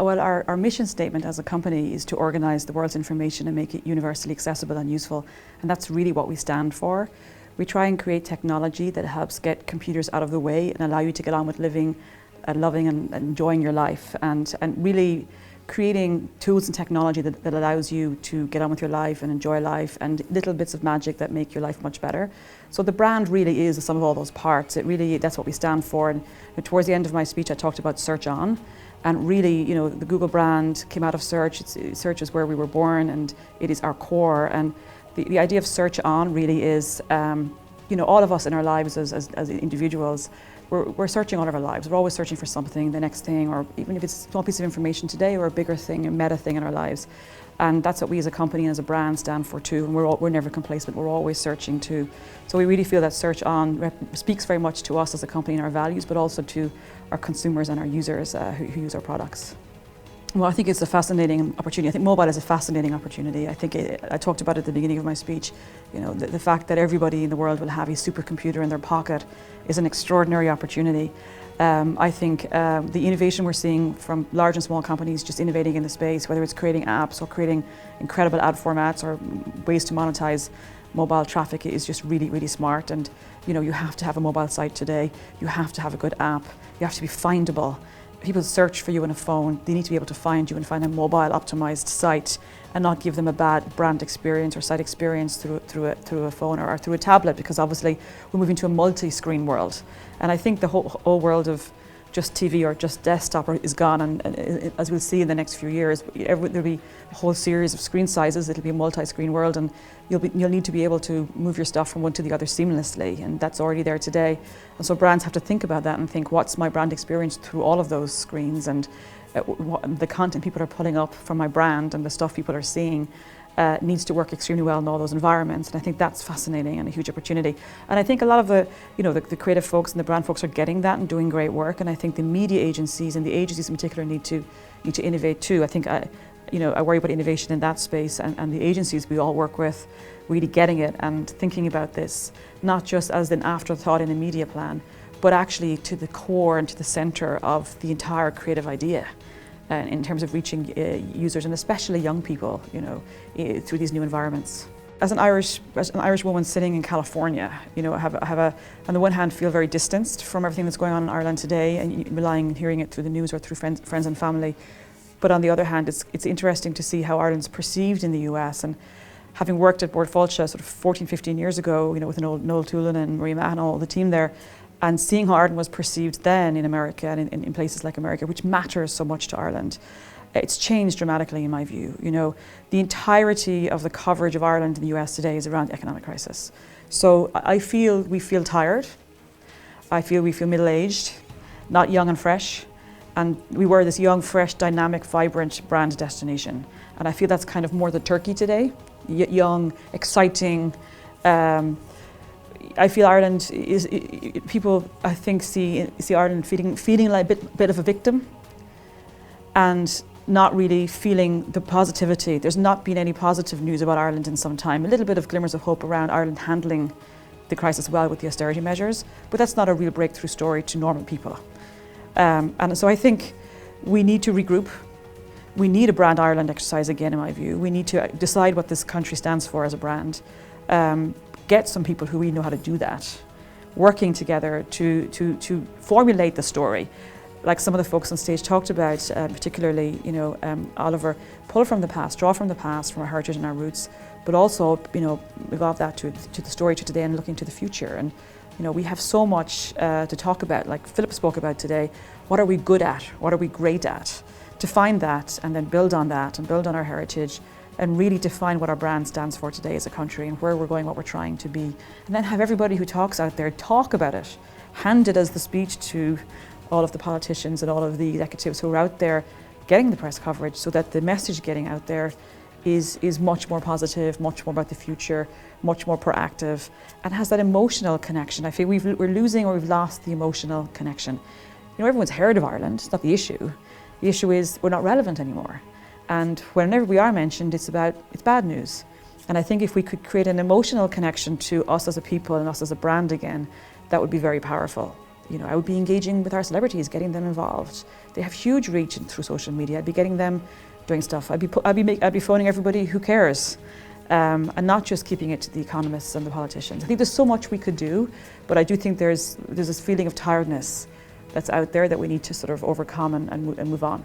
Well, our mission statement as a company is to organise the world's information and make it universally accessible and useful. And that's really what we stand for. We try and create technology that helps get computers out of the way and allow you to get on with living, loving and enjoying your life. And really creating tools and technology that allows you to get on with your life and enjoy life, and little bits of magic that make your life much better. So the brand really is the sum of all those parts. That's what we stand for. And towards the end of my speech, I talked about Search On. And really, the Google brand came out of search. Search is where we were born, and it is our core. And the idea of Search On really is, all of us in our lives as individuals, we're searching all of our lives. We're always searching for something, the next thing, or even if it's a small piece of information today or a bigger thing, a meta thing in our lives. And that's what we as a company and as a brand stand for too. And we're never complacent, we're always searching too. So we really feel that Search On speaks very much to us as a company and our values, but also to our consumers and our users who use our products. Well, I think it's a fascinating opportunity. I think mobile is a fascinating opportunity. I think I talked about it at the beginning of my speech. The fact that everybody in the world will have a supercomputer in their pocket is an extraordinary opportunity. I think the innovation we're seeing from large and small companies just innovating in the space, whether it's creating apps or creating incredible ad formats or ways to monetize mobile traffic, is just really, really smart. And you have to have a mobile site today. You have to have a good app. You have to be findable. People search for you on a phone. They need to be able to find you and find a mobile optimized site and not give them a bad brand experience or site experience through a phone or through a tablet, because obviously we're moving to a multi-screen world. And I think the whole world of just TV or just desktop is gone, and as we'll see in the next few years, there'll be a whole series of screen sizes. It'll be a multi-screen world, and you'll need to be able to move your stuff from one to the other seamlessly, and that's already there today. And so brands have to think about that and think, what's my brand experience through all of those screens, and the content people are pulling up from my brand and the stuff people are seeing needs to work extremely well in all those environments. And I think that's fascinating and a huge opportunity. And I think a lot of the creative folks and the brand folks are getting that and doing great work. And I think the media agencies and the agencies in particular need to innovate too. I think I worry about innovation in that space, and the agencies we all work with really getting it and thinking about this, not just as an afterthought in a media plan, but actually to the core and to the center of the entire creative idea. In terms of reaching users, and especially young people, through these new environments. As an Irish woman sitting in California, I have on the one hand feel very distanced from everything that's going on in Ireland today, and relying and hearing it through the news or through friends and family. But on the other hand, it's interesting to see how Ireland's perceived in the US. And having worked at Bord Fáilte sort of 14, 15 years ago, with Noel Twohill and Marie Mahan, all the team there, and seeing how Ireland was perceived then in America and in places like America, which matters so much to Ireland, it's changed dramatically in my view. The entirety of the coverage of Ireland in the US today is around the economic crisis. So we feel tired. I feel we feel middle-aged, not young and fresh. And we were this young, fresh, dynamic, vibrant brand destination. And I feel that's kind of more the turkey today. Young, exciting. I feel Ireland people I think see Ireland feeling like a bit of a victim, and not really feeling the positivity. There's not been any positive news about Ireland in some time. A little bit of glimmers of hope around Ireland handling the crisis well with the austerity measures, but that's not a real breakthrough story to normal people. And so I think we need to regroup. We need a brand Ireland exercise again, in my view. We need to decide what this country stands for as a brand. Get some people who really know how to do that, working together to formulate the story. Like some of the folks on stage talked about, particularly, Oliver, pull from the past, draw from the past, from our heritage and our roots, but also, evolve that to the story to today and looking to the future. And, we have so much to talk about, like Philip spoke about today. What are we good at? What are we great at? To find that and then build on that and build on our heritage, and really define what our brand stands for today as a country and where we're going, what we're trying to be. And then have everybody who talks out there talk about it, hand it as the speech to all of the politicians and all of the executives who are out there getting the press coverage, so that the message getting out there is much more positive, much more about the future, much more proactive, and has that emotional connection. I feel we're losing or we've lost the emotional connection. Everyone's heard of Ireland, it's not the issue. The issue is we're not relevant anymore. And whenever we are mentioned, it's bad news. And I think if we could create an emotional connection to us as a people and us as a brand again, that would be very powerful. I would be engaging with our celebrities, getting them involved. They have huge reach through social media. I'd be getting them doing stuff. I'd be phoning everybody who cares, and not just keeping it to the economists and the politicians. I think there's so much we could do, but I do think there's this feeling of tiredness that's out there that we need to sort of overcome and move on.